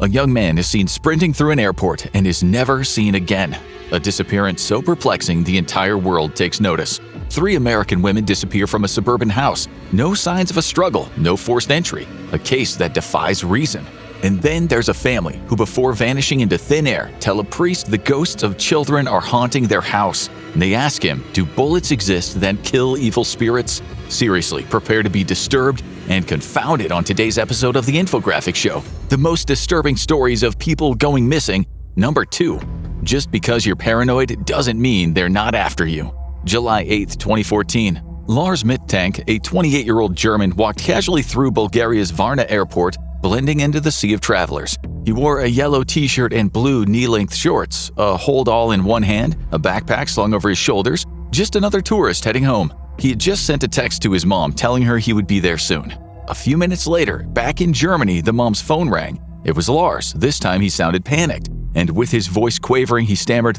A young man is seen sprinting through an airport and is never seen again. A disappearance so perplexing the entire world takes notice. 3 American women disappear from a suburban house. No signs of a struggle, no forced entry. A case that defies reason. And then there's a family who, before vanishing into thin air, tell a priest the ghosts of children are haunting their house. And they ask him, do bullets exist that kill evil spirits? Seriously, prepare to be disturbed and confounded on today's episode of The Infographic Show. The most disturbing stories of people going missing. Number 2. Just because you're paranoid doesn't mean they're not after you. July 8, 2014. Lars Mittank, a 28-year-old German, walked casually through Bulgaria's Varna airport, blending into the sea of travelers. He wore a yellow t-shirt and blue knee-length shorts, a hold-all in one hand, a backpack slung over his shoulders, just another tourist heading home. He had just sent a text to his mom telling her he would be there soon. A few minutes later, back in Germany, the mom's phone rang. It was Lars. This time he sounded panicked, and with his voice quavering, he stammered,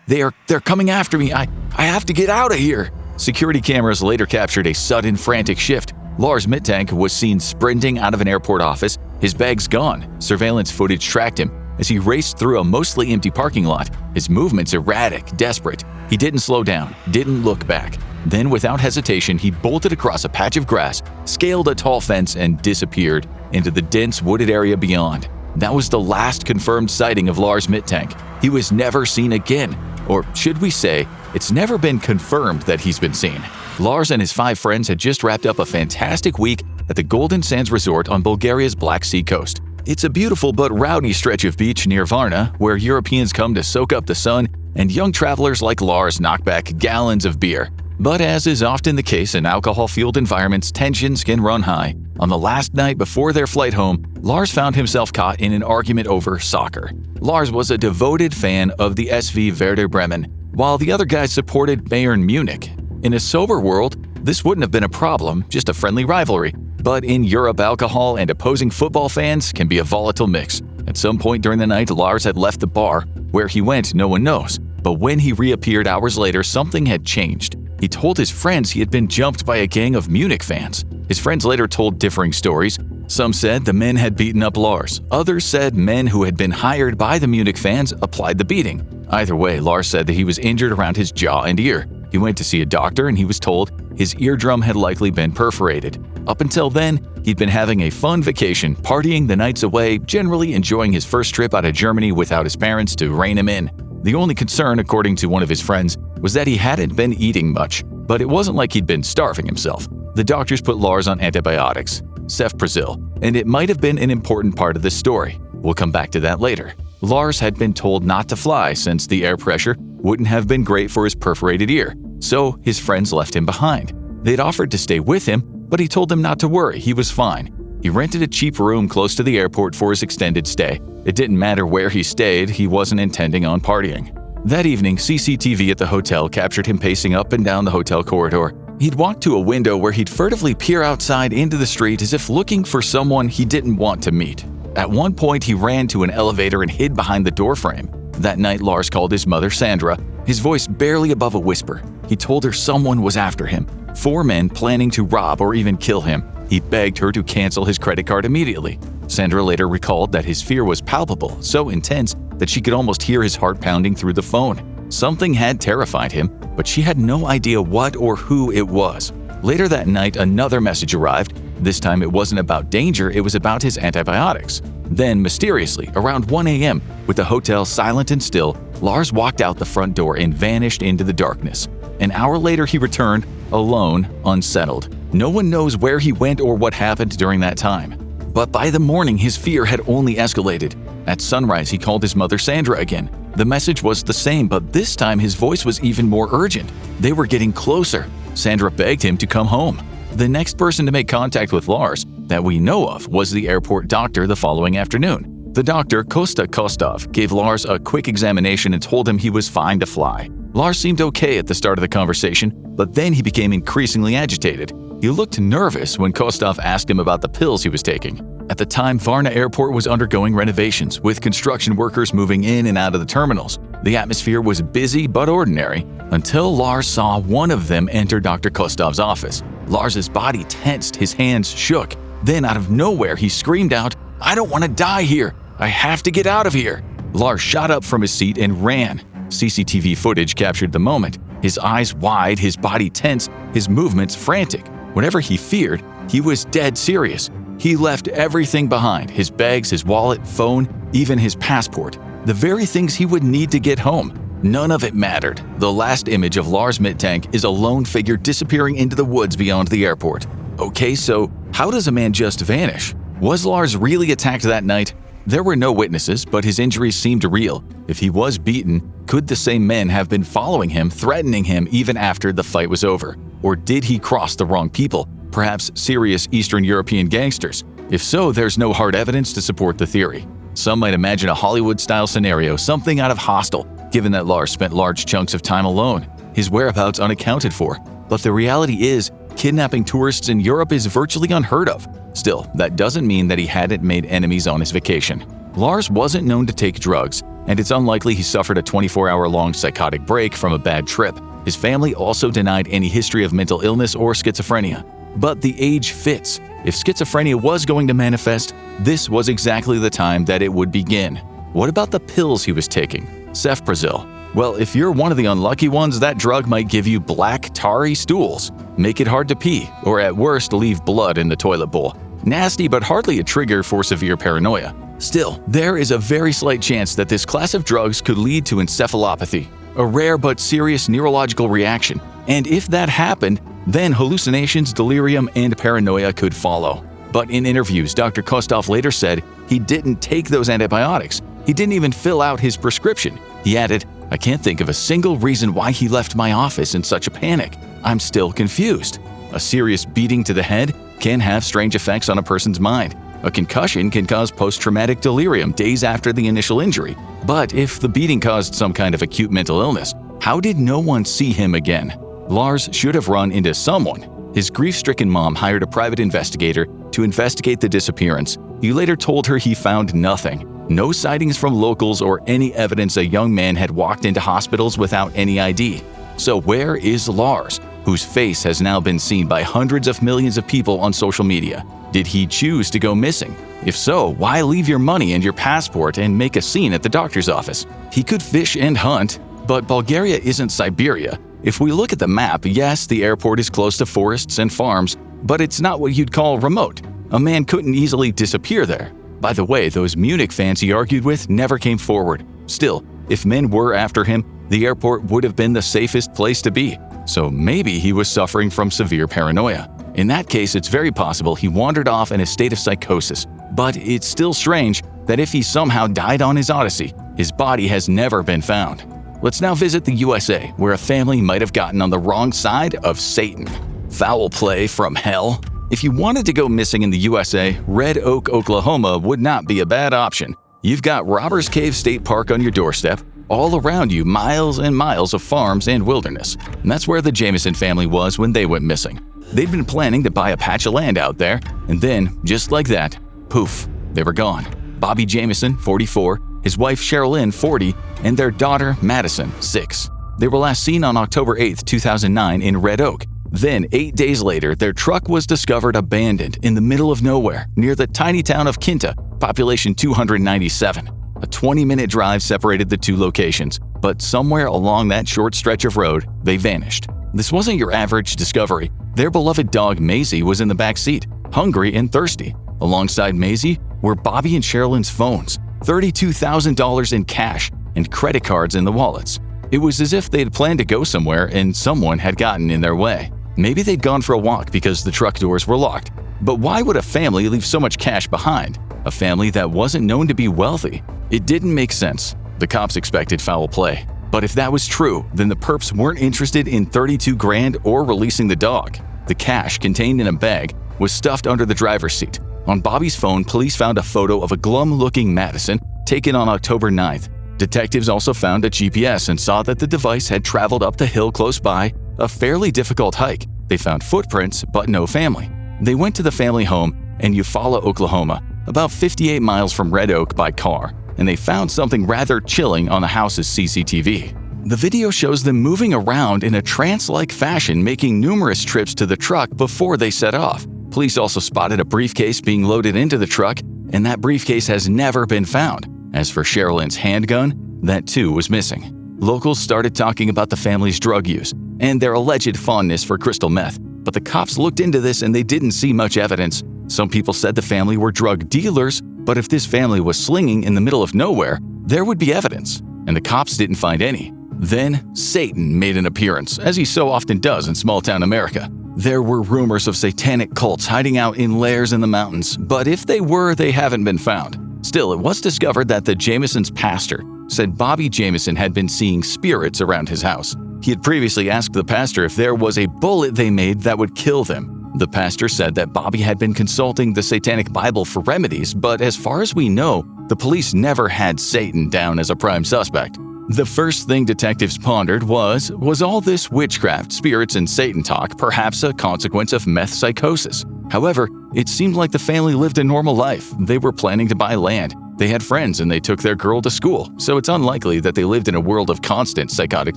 They're coming after me. I have to get out of here." Security cameras later captured a sudden, frantic shift. Lars Mittank was seen sprinting out of an airport office, his bags gone. Surveillance footage tracked him as he raced through a mostly empty parking lot, his movements erratic, desperate. He didn't slow down, didn't look back. Then, without hesitation, he bolted across a patch of grass, scaled a tall fence, and disappeared into the dense wooded area beyond. That was the last confirmed sighting of Lars Mittank. He was never seen again. Or should we say, it's never been confirmed that he's been seen. Lars and his 5 friends had just wrapped up a fantastic week at the Golden Sands Resort on Bulgaria's Black Sea coast. It's a beautiful but rowdy stretch of beach near Varna, where Europeans come to soak up the sun, and young travelers like Lars knock back gallons of beer. But as is often the case in alcohol-fueled environments, tensions can run high. On the last night before their flight home, Lars found himself caught in an argument over soccer. Lars was a devoted fan of the SV Werder Bremen, while the other guys supported Bayern Munich. In a sober world, this wouldn't have been a problem, just a friendly rivalry. But in Europe, alcohol and opposing football fans can be a volatile mix. At some point during the night, Lars had left the bar. Where he went, no one knows. But when he reappeared hours later, something had changed. He told his friends he had been jumped by a gang of Munich fans. His friends later told differing stories. Some said the men had beaten up Lars. Others said men who had been hired by the Munich fans applied the beating. Either way, Lars said that he was injured around his jaw and ear. He went to see a doctor and he was told his eardrum had likely been perforated. Up until then, he'd been having a fun vacation, partying the nights away, generally enjoying his first trip out of Germany without his parents to rein him in. The only concern, according to one of his friends, was that he hadn't been eating much, but it wasn't like he'd been starving himself. The doctors put Lars on antibiotics, cefprozil, and it might have been an important part of this story. We'll come back to that later. Lars had been told not to fly since the air pressure wouldn't have been great for his perforated ear, so his friends left him behind. They'd offered to stay with him, but he told them not to worry, he was fine. He rented a cheap room close to the airport for his extended stay. It didn't matter where he stayed, he wasn't intending on partying. That evening, CCTV at the hotel captured him pacing up and down the hotel corridor. He'd walk to a window where he'd furtively peer outside into the street as if looking for someone he didn't want to meet. At one point, he ran to an elevator and hid behind the doorframe. That night, Lars called his mother, Sandra, his voice barely above a whisper. He told her someone was after him, 4 men planning to rob or even kill him. He begged her to cancel his credit card immediately. Sandra later recalled that his fear was palpable, so intense that she could almost hear his heart pounding through the phone. Something had terrified him, but she had no idea what or who it was. Later that night, another message arrived. This time it wasn't about danger, it was about his antibiotics. Then, mysteriously, around 1 a.m., with the hotel silent and still, Lars walked out the front door and vanished into the darkness. An hour later, he returned, alone, unsettled. No one knows where he went or what happened during that time. But by the morning, his fear had only escalated. At sunrise, he called his mother Sandra again. The message was the same, but this time his voice was even more urgent. They were getting closer. Sandra begged him to come home. The next person to make contact with Lars, that we know of, was the airport doctor the following afternoon. The doctor, Kosta Kostov, gave Lars a quick examination and told him he was fine to fly. Lars seemed okay at the start of the conversation, but then he became increasingly agitated. He looked nervous when Kostov asked him about the pills he was taking. At the time, Varna Airport was undergoing renovations, with construction workers moving in and out of the terminals. The atmosphere was busy but ordinary, until Lars saw one of them enter Dr. Kostov's office. Lars's body tensed, his hands shook. Then, out of nowhere, he screamed out, "I don't want to die here! I have to get out of here." Lars shot up from his seat and ran. CCTV footage captured the moment. His eyes wide, his body tense, his movements frantic. Whatever he feared, he was dead serious. He left everything behind: his bags, his wallet, phone, even his passport. The very things he would need to get home. None of it mattered. The last image of Lars Mittank is a lone figure disappearing into the woods beyond the airport. Okay, so how does a man just vanish? Was Lars really attacked that night? There were no witnesses, but his injuries seemed real. If he was beaten, could the same men have been following him, threatening him even after the fight was over? Or did he cross the wrong people, perhaps serious Eastern European gangsters? If so, there's no hard evidence to support the theory. Some might imagine a Hollywood-style scenario, something out of Hostel, given that Lars spent large chunks of time alone, his whereabouts unaccounted for. But the reality is, kidnapping tourists in Europe is virtually unheard of. Still, that doesn't mean that he hadn't made enemies on his vacation. Lars wasn't known to take drugs, and it's unlikely he suffered a 24-hour-long psychotic break from a bad trip. His family also denied any history of mental illness or schizophrenia. But the age fits. If schizophrenia was going to manifest, this was exactly the time that it would begin. What about the pills he was taking? Cefprozil. Well, if you're one of the unlucky ones, that drug might give you black, tarry stools, make it hard to pee, or at worst leave blood in the toilet bowl. Nasty, but hardly a trigger for severe paranoia. Still, there is a very slight chance that this class of drugs could lead to encephalopathy, a rare but serious neurological reaction. And if that happened, then hallucinations, delirium, and paranoia could follow. But in interviews, Dr. Kostov later said he didn't take those antibiotics. He didn't even fill out his prescription. He added, "I can't think of a single reason why he left my office in such a panic. I'm still confused." A serious beating to the head can have strange effects on a person's mind. A concussion can cause post-traumatic delirium days after the initial injury. But if the beating caused some kind of acute mental illness, how did no one see him again? Lars should have run into someone. His grief-stricken mom hired a private investigator to investigate the disappearance. He later told her he found nothing. No sightings from locals or any evidence a young man had walked into hospitals without any ID. So where is Lars, whose face has now been seen by hundreds of millions of people on social media? Did he choose to go missing? If so, why leave your money and your passport and make a scene at the doctor's office? He could fish and hunt, but Bulgaria isn't Siberia. If we look at the map, yes, the airport is close to forests and farms, but it's not what you'd call remote. A man couldn't easily disappear there. By the way, those Munich fans he argued with never came forward. Still, if men were after him, the airport would have been the safest place to be. So maybe he was suffering from severe paranoia. In that case, it's very possible he wandered off in a state of psychosis. But it's still strange that if he somehow died on his odyssey, his body has never been found. Let's now visit the USA, where a family might have gotten on the wrong side of Satan. Foul play from hell. If you wanted to go missing in the USA, Red Oak, Oklahoma would not be a bad option. You've got Robbers Cave State Park on your doorstep, all around you miles and miles of farms and wilderness. And that's where the Jamison family was when they went missing. They'd been planning to buy a patch of land out there, and then, just like that, poof, they were gone. Bobby Jamison, 44, his wife Cheryl Lynn, 40, and their daughter Madison, 6. They were last seen on October 8, 2009 in Red Oak. Then, 8 days later, their truck was discovered abandoned in the middle of nowhere near the tiny town of Kinta, population 297. A 20-minute drive separated the two locations, but somewhere along that short stretch of road, they vanished. This wasn't your average discovery. Their beloved dog Maisie was in the back seat, hungry and thirsty. Alongside Maisie were Bobby and Sherilyn's phones, $32,000 in cash, and credit cards in the wallets. It was as if they'd planned to go somewhere and someone had gotten in their way. Maybe they'd gone for a walk because the truck doors were locked. But why would a family leave so much cash behind? A family that wasn't known to be wealthy? It didn't make sense. The cops expected foul play. But if that was true, then the perps weren't interested in $32,000 or releasing the dog. The cash, contained in a bag, was stuffed under the driver's seat. On Bobby's phone, police found a photo of a glum-looking Madison taken on October 9th. Detectives also found a GPS and saw that the device had traveled up the hill close by, a fairly difficult hike. They found footprints, but no family. They went to the family home in Eufaula, Oklahoma, about 58 miles from Red Oak by car, and they found something rather chilling on the house's CCTV. The video shows them moving around in a trance-like fashion, making numerous trips to the truck before they set off. Police also spotted a briefcase being loaded into the truck, and that briefcase has never been found. As for Cheryl Lynn's handgun, that too was missing. Locals started talking about the family's drug use and their alleged fondness for crystal meth, but the cops looked into this and they didn't see much evidence. Some people said the family were drug dealers, but if this family was slinging in the middle of nowhere, there would be evidence, and the cops didn't find any. Then, Satan made an appearance, as he so often does in small-town America. There were rumors of satanic cults hiding out in lairs in the mountains, but if they were, they haven't been found. Still, it was discovered that the Jamesons' pastor said Bobby Jameson had been seeing spirits around his house. He had previously asked the pastor if there was a bullet they made that would kill them. The pastor said that Bobby had been consulting the Satanic Bible for remedies, but as far as we know, the police never had Satan down as a prime suspect. The first thing detectives pondered was all this witchcraft, spirits, and Satan talk perhaps a consequence of meth psychosis? However, it seemed like the family lived a normal life. They were planning to buy land. They had friends and they took their girl to school, so it's unlikely that they lived in a world of constant psychotic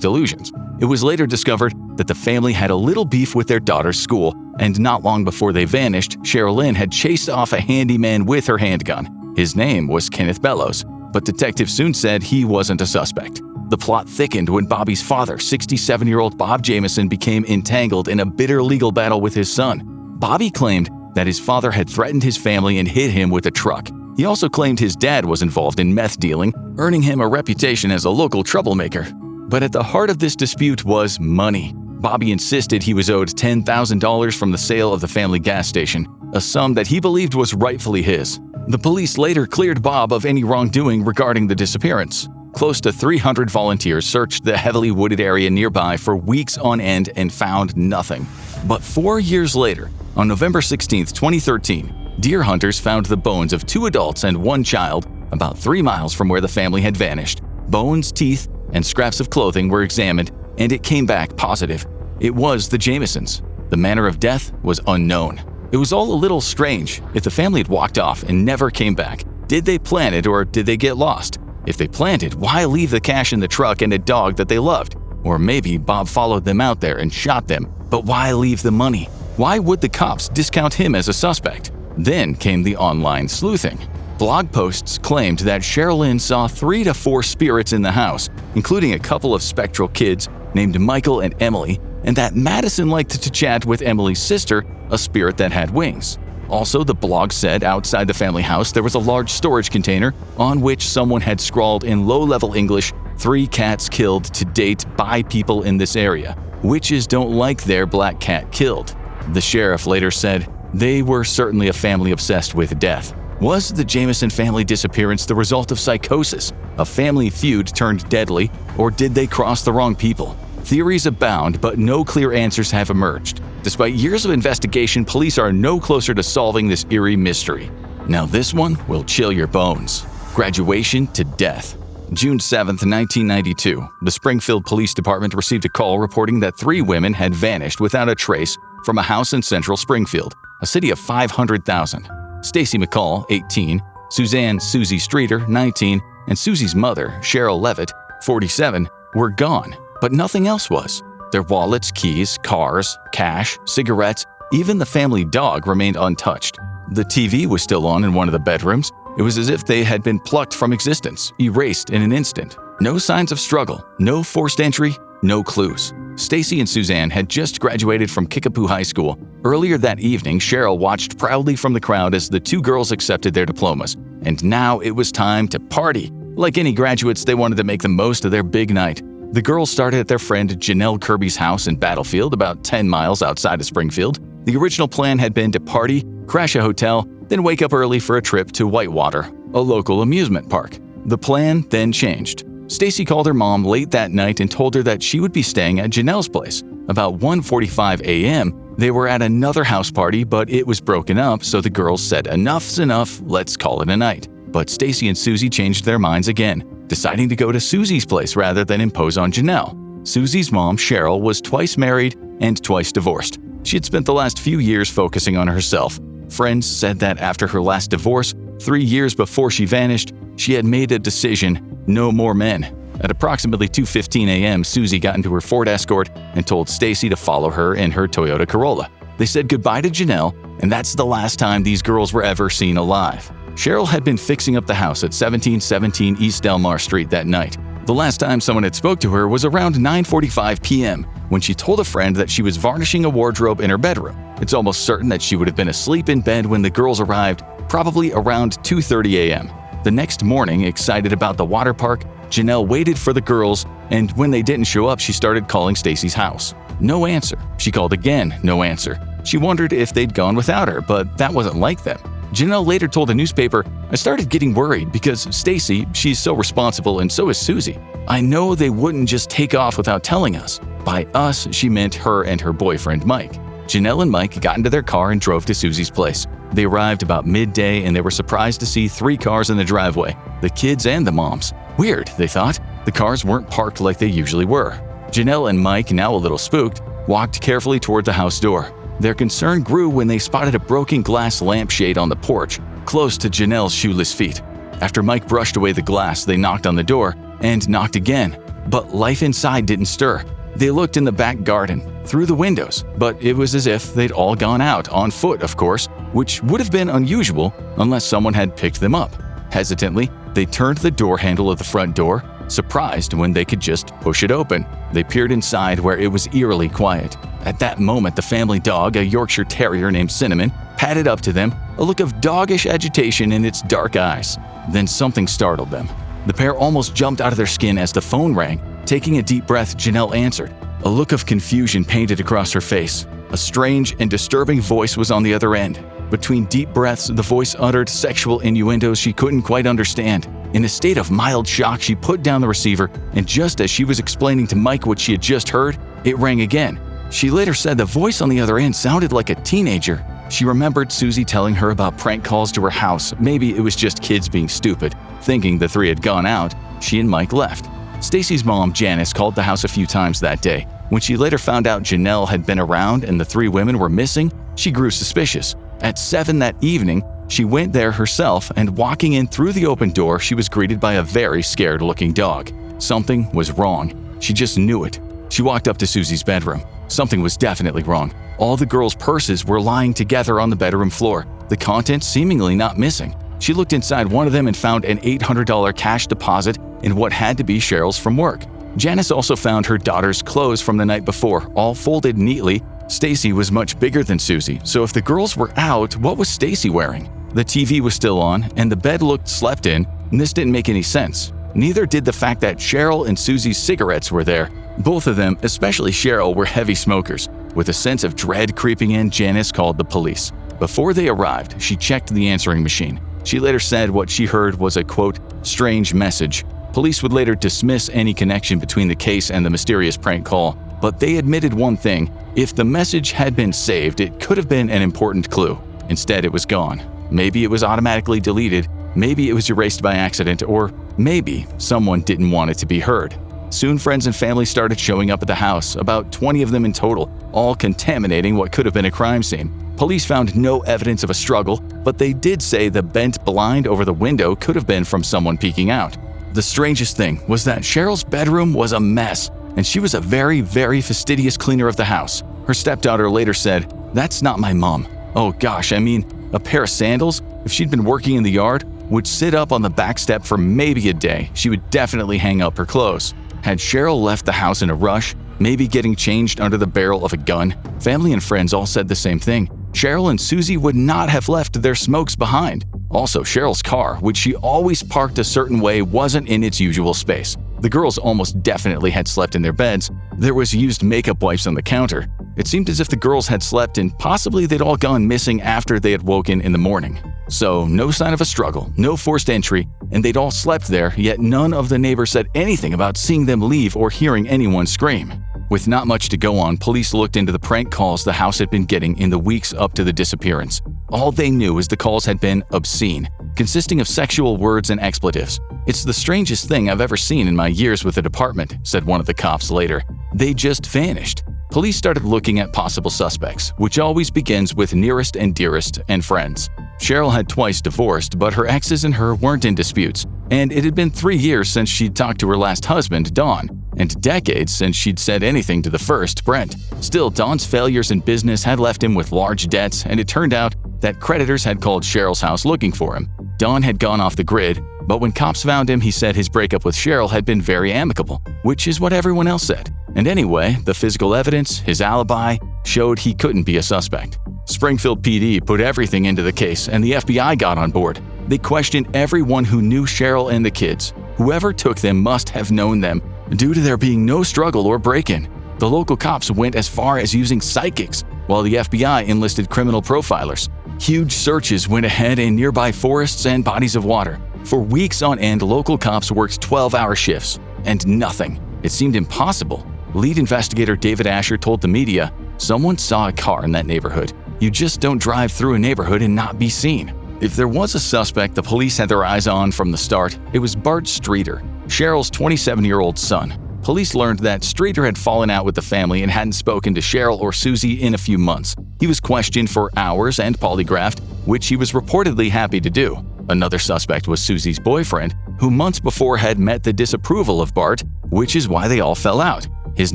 delusions. It was later discovered that the family had a little beef with their daughter's school, and not long before they vanished, Cheryl Lynn had chased off a handyman with her handgun. His name was Kenneth Bellows, but detectives soon said he wasn't a suspect. The plot thickened when Bobby's father, 67-year-old Bob Jameson, became entangled in a bitter legal battle with his son. Bobby claimed that his father had threatened his family and hit him with a truck. He also claimed his dad was involved in meth dealing, earning him a reputation as a local troublemaker. But at the heart of this dispute was money. Bobby insisted he was owed $10,000 from the sale of the family gas station, a sum that he believed was rightfully his. The police later cleared Bob of any wrongdoing regarding the disappearance. Close to 300 volunteers searched the heavily wooded area nearby for weeks on end and found nothing. But 4 years later, on November 16, 2013, deer hunters found the bones of 2 adults and 1 child about 3 miles from where the family had vanished. Bones, teeth, and scraps of clothing were examined, and it came back positive. It was the Jamesons. The manner of death was unknown. It was all a little strange. If the family had walked off and never came back, did they plan it or did they get lost? If they planned it, why leave the cash in the truck and a dog that they loved? Or maybe Bob followed them out there and shot them, but why leave the money? Why would the cops discount him as a suspect? Then came the online sleuthing. Blog posts claimed that Cheryl Lynn saw 3 to 4 spirits in the house, including a couple of spectral kids named Michael and Emily, and that Madison liked to chat with Emily's sister, a spirit that had wings. Also, the blog said outside the family house there was a large storage container on which someone had scrawled in low-level English, 3 cats killed to date by people in this area. Witches don't like their black cat killed. The sheriff later said, they were certainly a family obsessed with death. Was the Jameson family disappearance the result of psychosis, a family feud turned deadly, or did they cross the wrong people? Theories abound, but no clear answers have emerged. Despite years of investigation, police are no closer to solving this eerie mystery. Now this one will chill your bones. Graduation to death. June 7, 1992, the Springfield Police Department received a call reporting that 3 women had vanished without a trace from a house in central Springfield, a city of 500,000. Stacy McCall, 18, Suzanne Susie Streeter, 19, and Susie's mother, Cheryl Levitt, 47, were gone, but nothing else was. Their wallets, keys, cars, cash, cigarettes, even the family dog remained untouched. The TV was still on in one of the bedrooms. It was as if they had been plucked from existence, erased in an instant. No signs of struggle, no forced entry, no clues. Stacy and Suzanne had just graduated from Kickapoo High School. Earlier that evening, Cheryl watched proudly from the crowd as the 2 girls accepted their diplomas. And now it was time to party. Like any graduates, they wanted to make the most of their big night. The girls started at their friend Janelle Kirby's house in Battlefield, about 10 miles outside of Springfield. The original plan had been to party, crash a hotel, then wake up early for a trip to Whitewater, a local amusement park. The plan then changed. Stacy called her mom late that night and told her that she would be staying at Janelle's place. About 1:45 a.m., they were at another house party, but it was broken up, so the girls said enough's enough, let's call it a night. But Stacy and Susie changed their minds again, deciding to go to Susie's place rather than impose on Janelle. Susie's mom, Cheryl, was twice married and twice divorced. She had spent the last few years focusing on herself. Friends said that after her last divorce, 3 years before she vanished, she had made a decision: no more men. At approximately 2:15 a.m., Susie got into her Ford Escort and told Stacy to follow her in her Toyota Corolla. They said goodbye to Janelle, and that's the last time these girls were ever seen alive. Cheryl had been fixing up the house at 1717 East Delmar Street that night. The last time someone had spoke to her was around 9:45 p.m. when she told a friend that she was varnishing a wardrobe in her bedroom. It's almost certain that she would have been asleep in bed when the girls arrived, probably around 2:30 a.m. The next morning, excited about the water park, Janelle waited for the girls, and when they didn't show up, she started calling Stacy's house. No answer. She called again, no answer. She wondered if they'd gone without her, but that wasn't like them. Janelle later told a newspaper, "I started getting worried because Stacy, she's so responsible and so is Susie. I know they wouldn't just take off without telling us." By us, she meant her and her boyfriend, Mike. Janelle and Mike got into their car and drove to Susie's place. They arrived about midday and they were surprised to see 3 cars in the driveway, the kids and the moms. Weird, they thought. The cars weren't parked like they usually were. Janelle and Mike, now a little spooked, walked carefully toward the house door. Their concern grew when they spotted a broken glass lampshade on the porch, close to Janelle's shoeless feet. After Mike brushed away the glass, they knocked on the door and knocked again, but life inside didn't stir. They looked in the back garden, through the windows, but it was as if they'd all gone out, on foot of course, which would have been unusual unless someone had picked them up. Hesitantly, they turned the door handle of the front door, surprised when they could just push it open. They peered inside where it was eerily quiet. At that moment, the family dog, a Yorkshire Terrier named Cinnamon, padded up to them, a look of doggish agitation in its dark eyes. Then something startled them. The pair almost jumped out of their skin as the phone rang. Taking a deep breath, Janelle answered. A look of confusion painted across her face. A strange and disturbing voice was on the other end. Between deep breaths, the voice uttered sexual innuendos she couldn't quite understand. In a state of mild shock, she put down the receiver, and just as she was explaining to Mike what she had just heard, it rang again. She later said the voice on the other end sounded like a teenager. She remembered Susie telling her about prank calls to her house. Maybe it was just kids being stupid. Thinking the 3 had gone out, she and Mike left. Stacy's mom, Janice, called the house a few times that day. When she later found out Janelle had been around and the 3 women were missing, she grew suspicious. At 7 that evening, she went there herself, and walking in through the open door, she was greeted by a very scared-looking dog. Something was wrong. She just knew it. She walked up to Susie's bedroom. Something was definitely wrong. All the girls' purses were lying together on the bedroom floor, the contents seemingly not missing. She looked inside one of them and found an $800 cash deposit in what had to be Cheryl's from work. Janice also found her daughter's clothes from the night before, all folded neatly. Stacy was much bigger than Susie, so if the girls were out, what was Stacy wearing? The TV was still on, and the bed looked slept in, and this didn't make any sense. Neither did the fact that Cheryl and Susie's cigarettes were there. Both of them, especially Cheryl, were heavy smokers. With a sense of dread creeping in, Janice called the police. Before they arrived, she checked the answering machine. She later said what she heard was a, quote, strange message. Police would later dismiss any connection between the case and the mysterious prank call, but they admitted one thing. If the message had been saved, it could have been an important clue. Instead, it was gone. Maybe it was automatically deleted, maybe it was erased by accident, or maybe someone didn't want it to be heard. Soon, friends and family started showing up at the house, about 20 of them in total, all contaminating what could have been a crime scene. Police found no evidence of a struggle, but they did say the bent blind over the window could have been from someone peeking out. The strangest thing was that Cheryl's bedroom was a mess, and she was a very, very fastidious cleaner of the house. Her stepdaughter later said, "That's not my mom. Oh gosh, I mean, a pair of sandals, if she'd been working in the yard, would sit up on the back step for maybe a day. She would definitely hang up her clothes." Had Cheryl left the house in a rush, maybe getting changed under the barrel of a gun? Family and friends all said the same thing. Cheryl and Susie would not have left their smokes behind. Also, Cheryl's car, which she always parked a certain way, wasn't in its usual space. The girls almost definitely had slept in their beds. There was used makeup wipes on the counter. It seemed as if the girls had slept and possibly they'd all gone missing after they had woken in the morning. So, no sign of a struggle, no forced entry, and they'd all slept there, yet none of the neighbors said anything about seeing them leave or hearing anyone scream. With not much to go on, police looked into the prank calls the house had been getting in the weeks up to the disappearance. All they knew is the calls had been obscene, consisting of sexual words and expletives. "It's the strangest thing I've ever seen in my years with the department," said one of the cops later. "They just vanished." Police started looking at possible suspects, which always begins with nearest and dearest and friends. Cheryl had twice divorced, but her exes and her weren't in disputes, and it had been 3 years since she'd talked to her last husband, Don, and decades since she'd said anything to the first, Brent. Still, Don's failures in business had left him with large debts, and it turned out that creditors had called Cheryl's house looking for him. Don had gone off the grid, but when cops found him, he said his breakup with Cheryl had been very amicable, which is what everyone else said. And anyway, the physical evidence, his alibi, showed he couldn't be a suspect. Springfield PD put everything into the case, and the FBI got on board. They questioned everyone who knew Cheryl and the kids. Whoever took them must have known them, due to there being no struggle or break-in. The local cops went as far as using psychics, while the FBI enlisted criminal profilers. Huge searches went ahead in nearby forests and bodies of water. For weeks on end, local cops worked 12-hour shifts, and nothing. It seemed impossible. Lead investigator David Asher told the media, "Someone saw a car in that neighborhood. You just don't drive through a neighborhood and not be seen." If there was a suspect the police had their eyes on from the start, it was Bart Streeter, Cheryl's 27-year-old son. Police learned that Streeter had fallen out with the family and hadn't spoken to Cheryl or Susie in a few months. He was questioned for hours and polygraphed, which he was reportedly happy to do. Another suspect was Susie's boyfriend, who months before had met the disapproval of Bart, which is why they all fell out. His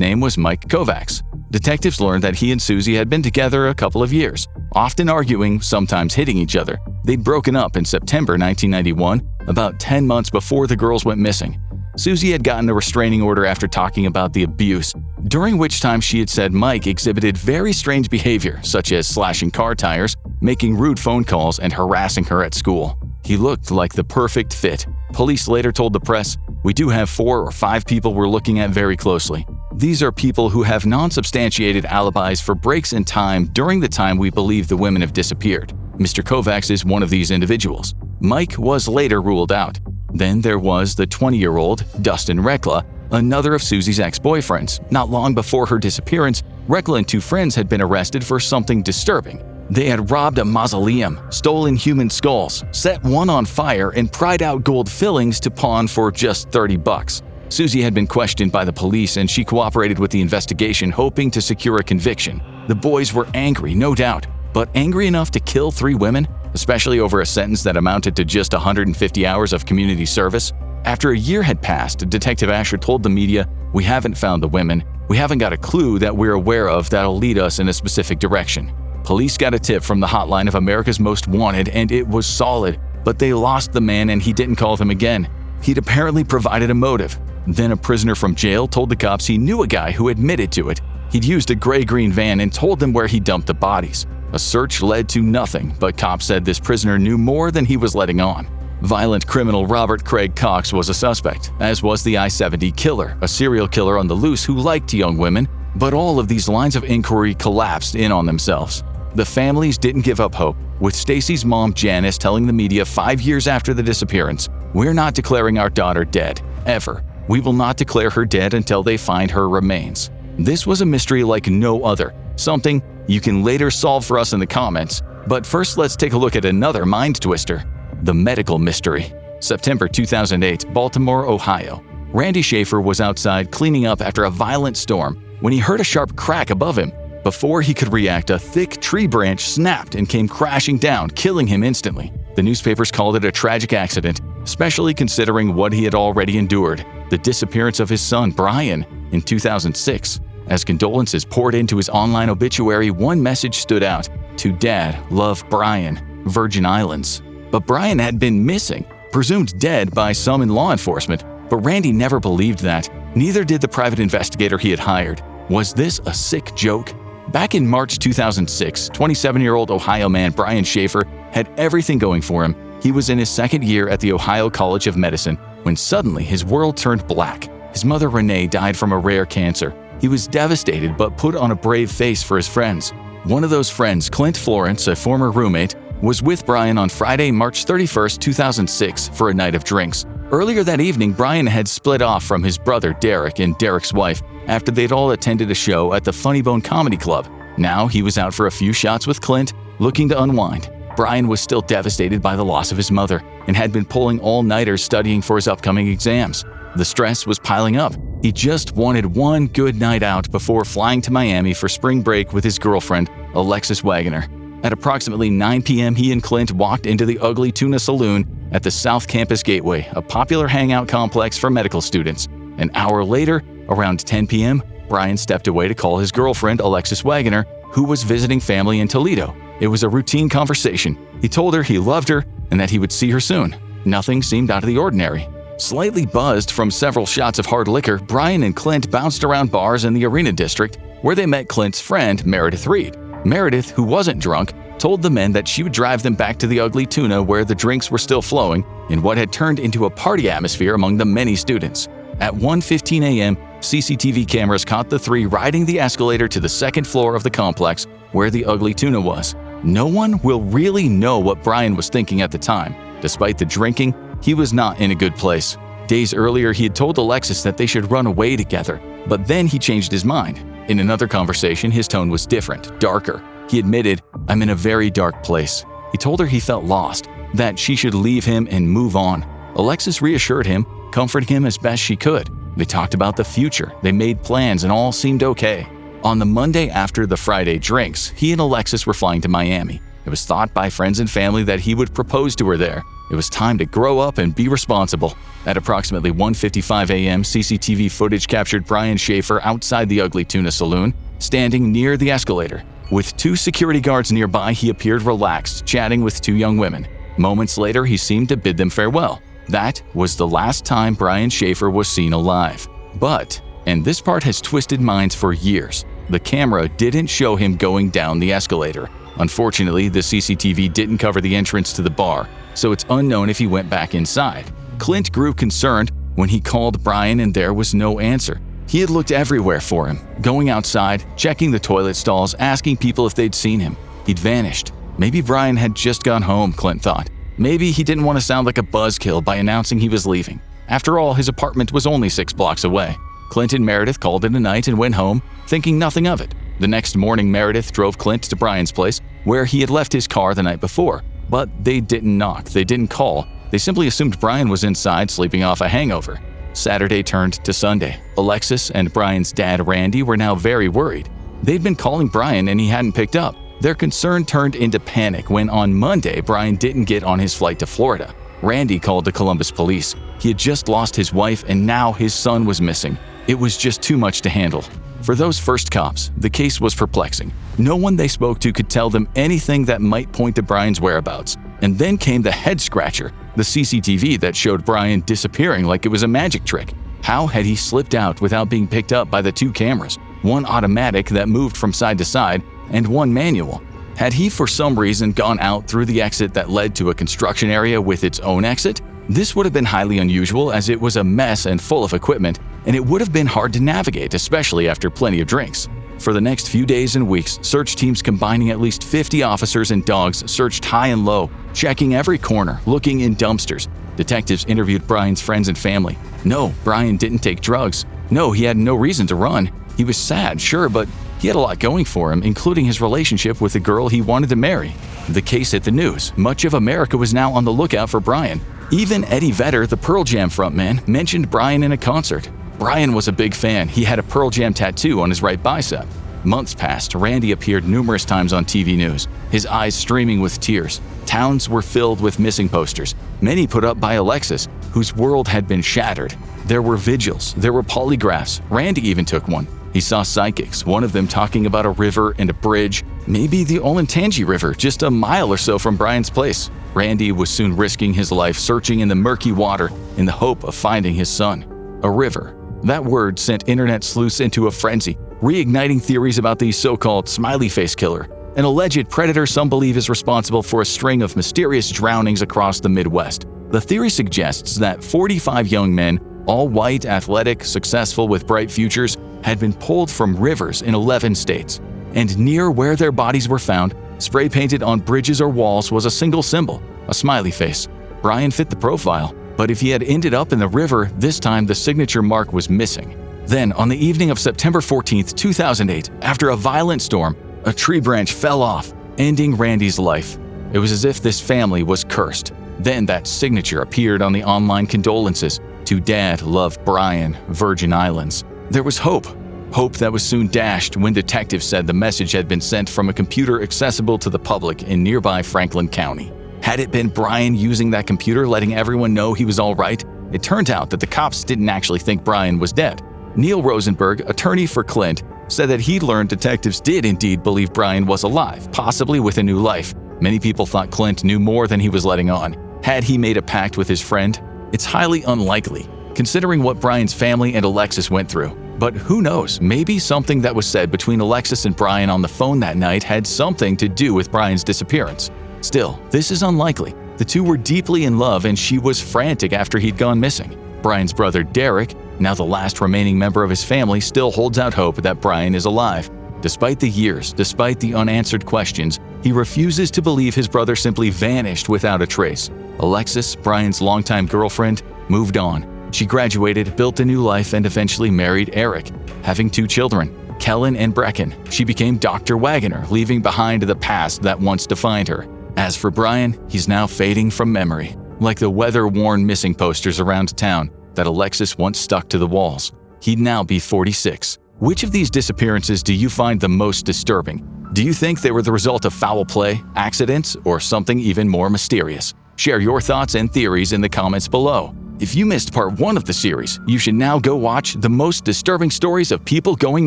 name was Mike Kovacs. Detectives learned that he and Susie had been together a couple of years, often arguing, sometimes hitting each other. They'd broken up in September 1991, about 10 months before the girls went missing. Susie had gotten a restraining order after talking about the abuse, during which time she had said Mike exhibited very strange behavior, such as slashing car tires, making rude phone calls, and harassing her at school. He looked like the perfect fit. Police later told the press, "We do have 4 or 5 people we're looking at very closely. These are people who have non-substantiated alibis for breaks in time during the time we believe the women have disappeared. Mr. Kovacs is one of these individuals." Mike was later ruled out. Then there was the 20-year-old Dustin Rekla, another of Susie's ex-boyfriends. Not long before her disappearance, Rekla and 2 friends had been arrested for something disturbing. They had robbed a mausoleum, stolen human skulls, set one on fire, and pried out gold fillings to pawn for just $30. Susie had been questioned by the police, and she cooperated with the investigation, hoping to secure a conviction. The boys were angry, no doubt, but angry enough to kill 3 women? Especially over a sentence that amounted to just 150 hours of community service? After a year had passed, Detective Asher told the media, "We haven't found the women. We haven't got a clue that we're aware of that'll lead us in a specific direction." Police got a tip from the hotline of America's Most Wanted, and it was solid, but they lost the man and he didn't call them again. He'd apparently provided a motive. Then a prisoner from jail told the cops he knew a guy who admitted to it. He'd used a gray-green van and told them where he dumped the bodies. A search led to nothing, but cops said this prisoner knew more than he was letting on. Violent criminal Robert Craig Cox was a suspect, as was the I-70 killer, a serial killer on the loose who liked young women, but all of these lines of inquiry collapsed in on themselves. The families didn't give up hope, with Stacy's mom Janice telling the media 5 years after the disappearance, "We're not declaring our daughter dead, ever. We will not declare her dead until they find her remains." This was a mystery like no other, something you can later solve for us in the comments. But first, let's take a look at another mind twister: the medical mystery. September 2008, Baltimore, Ohio. Randy Schaefer was outside cleaning up after a violent storm when he heard a sharp crack above him. Before he could react, a thick tree branch snapped and came crashing down, killing him instantly. The newspapers called it a tragic accident, especially considering what he had already endured: the disappearance of his son, Brian, in 2006. As condolences poured into his online obituary, one message stood out: "To Dad, love Brian, Virgin Islands." But Brian had been missing, presumed dead by some in law enforcement. But Randy never believed that. Neither did the private investigator he had hired. Was this a sick joke? Back in March 2006, 27-year-old Ohio man Brian Schaefer had everything going for him. He was in his 2nd year at the Ohio College of Medicine when suddenly his world turned black. His mother Renee died from a rare cancer. He was devastated but put on a brave face for his friends. One of those friends, Clint Florence, a former roommate, was with Brian on Friday, March 31, 2006 for a night of drinks. Earlier that evening, Brian had split off from his brother Derek and Derek's wife after they'd all attended a show at the Funny Bone Comedy Club. Now he was out for a few shots with Clint, looking to unwind. Brian was still devastated by the loss of his mother and had been pulling all-nighters studying for his upcoming exams. The stress was piling up. He just wanted one good night out before flying to Miami for spring break with his girlfriend, Alexis Wagoner. At approximately 9 p.m., he and Clint walked into the Ugly Tuna Saloon at the South Campus Gateway, a popular hangout complex for medical students. An hour later, around 10 p.m., Brian stepped away to call his girlfriend, Alexis Wagoner, who was visiting family in Toledo. It was a routine conversation. He told her he loved her, and that he would see her soon. Nothing seemed out of the ordinary. Slightly buzzed from several shots of hard liquor, Brian and Clint bounced around bars in the Arena District, where they met Clint's friend, Meredith Reed. Meredith, who wasn't drunk, told the men that she would drive them back to the Ugly Tuna where the drinks were still flowing in what had turned into a party atmosphere among the many students. At 1:15 a.m., CCTV cameras caught the three riding the escalator to the second floor of the complex where the Ugly Tuna was. No one will really know what Brian was thinking at the time. Despite the drinking, he was not in a good place. Days earlier, he had told Alexis that they should run away together, but then he changed his mind. In another conversation, his tone was different, darker. He admitted, "I'm in a very dark place." He told her he felt lost, that she should leave him and move on. Alexis reassured him, comforting him as best she could. They talked about the future, they made plans, and all seemed okay. On the Monday after the Friday drinks, he and Alexis were flying to Miami. It was thought by friends and family that he would propose to her there. It was time to grow up and be responsible. At approximately 1:55 a.m., CCTV footage captured Brian Schaefer outside the Ugly Tuna Saloon, standing near the escalator. With two security guards nearby, he appeared relaxed, chatting with two young women. Moments later, he seemed to bid them farewell. That was the last time Brian Schaefer was seen alive. But, and this part has twisted minds for years, the camera didn't show him going down the escalator. Unfortunately, the CCTV didn't cover the entrance to the bar, so it's unknown if he went back inside. Clint grew concerned when he called Brian and there was no answer. He had looked everywhere for him, going outside, checking the toilet stalls, asking people if they'd seen him. He'd vanished. Maybe Brian had just gone home, Clint thought. Maybe he didn't want to sound like a buzzkill by announcing he was leaving. After all, his apartment was only 6 blocks away. Clint and Meredith called it a night and went home, thinking nothing of it. The next morning, Meredith drove Clint to Brian's place, where he had left his car the night before. But they didn't knock, they didn't call. They simply assumed Brian was inside sleeping off a hangover. Saturday turned to Sunday. Alexis and Brian's dad, Randy, were now very worried. They'd been calling Brian and he hadn't picked up. Their concern turned into panic when on Monday, Brian didn't get on his flight to Florida. Randy called the Columbus police. He had just lost his wife and now his son was missing. It was just too much to handle. For those first cops, the case was perplexing. No one they spoke to could tell them anything that might point to Brian's whereabouts. And then came the head-scratcher, the CCTV that showed Brian disappearing like it was a magic trick. How had he slipped out without being picked up by the two cameras, one automatic that moved from side to side and one manual? Had he for some reason gone out through the exit that led to a construction area with its own exit? This would have been highly unusual as it was a mess and full of equipment, and it would have been hard to navigate, especially after plenty of drinks. For the next few days and weeks, search teams combining at least 50 officers and dogs searched high and low, checking every corner, looking in dumpsters. Detectives interviewed Brian's friends and family. No, Brian didn't take drugs. No, he had no reason to run. He was sad, sure, but he had a lot going for him, including his relationship with the girl he wanted to marry. The case hit the news. Much of America was now on the lookout for Brian. Even Eddie Vedder, the Pearl Jam frontman, mentioned Brian in a concert. Brian was a big fan. He had a Pearl Jam tattoo on his right bicep. Months passed. Randy appeared numerous times on TV news, his eyes streaming with tears. Towns were filled with missing posters, many put up by Alexis, whose world had been shattered. There were vigils, there were polygraphs. Randy even took one. He saw psychics, one of them talking about a river and a bridge, maybe the Olentangy River, just a mile or so from Brian's place. Randy was soon risking his life searching in the murky water in the hope of finding his son. A river. That word sent internet sleuths into a frenzy, reigniting theories about the so-called smiley face killer, an alleged predator some believe is responsible for a string of mysterious drownings across the Midwest. The theory suggests that 45 young men, all white, athletic, successful with bright futures, had been pulled from rivers in 11 states. And near where their bodies were found, spray painted on bridges or walls, was a single symbol, a smiley face. Brian fit the profile, but if he had ended up in the river, this time the signature mark was missing. Then, on the evening of September 14, 2008, after a violent storm, a tree branch fell off, ending Randy's life. It was as if this family was cursed. Then that signature appeared on the online condolences. To Dad, love Brian, Virgin Islands. There was hope. Hope that was soon dashed when detectives said the message had been sent from a computer accessible to the public in nearby Franklin County. Had it been Brian using that computer letting everyone know he was all right? It turned out that the cops didn't actually think Brian was dead. Neil Rosenberg, attorney for Clint, said that he'd learned detectives did indeed believe Brian was alive, possibly with a new life. Many people thought Clint knew more than he was letting on. Had he made a pact with his friend? It's highly unlikely, considering what Brian's family and Alexis went through. But who knows, maybe something that was said between Alexis and Brian on the phone that night had something to do with Brian's disappearance. Still, this is unlikely. The two were deeply in love and she was frantic after he'd gone missing. Brian's brother Derek, now the last remaining member of his family, still holds out hope that Brian is alive. Despite the years, despite the unanswered questions, he refuses to believe his brother simply vanished without a trace. Alexis, Brian's longtime girlfriend, moved on. She graduated, built a new life, and eventually married Eric, having 2 children, Kellen and Brecken. She became Dr. Wagoner, leaving behind the past that once defined her. As for Brian, he's now fading from memory, like the weather-worn missing posters around town that Alexis once stuck to the walls. He'd now be 46. Which of these disappearances do you find the most disturbing? Do you think they were the result of foul play, accidents, or something even more mysterious? Share your thoughts and theories in the comments below. If you missed part 1 of the series, you should now go watch the most disturbing stories of people going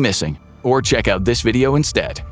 missing, or check out this video instead.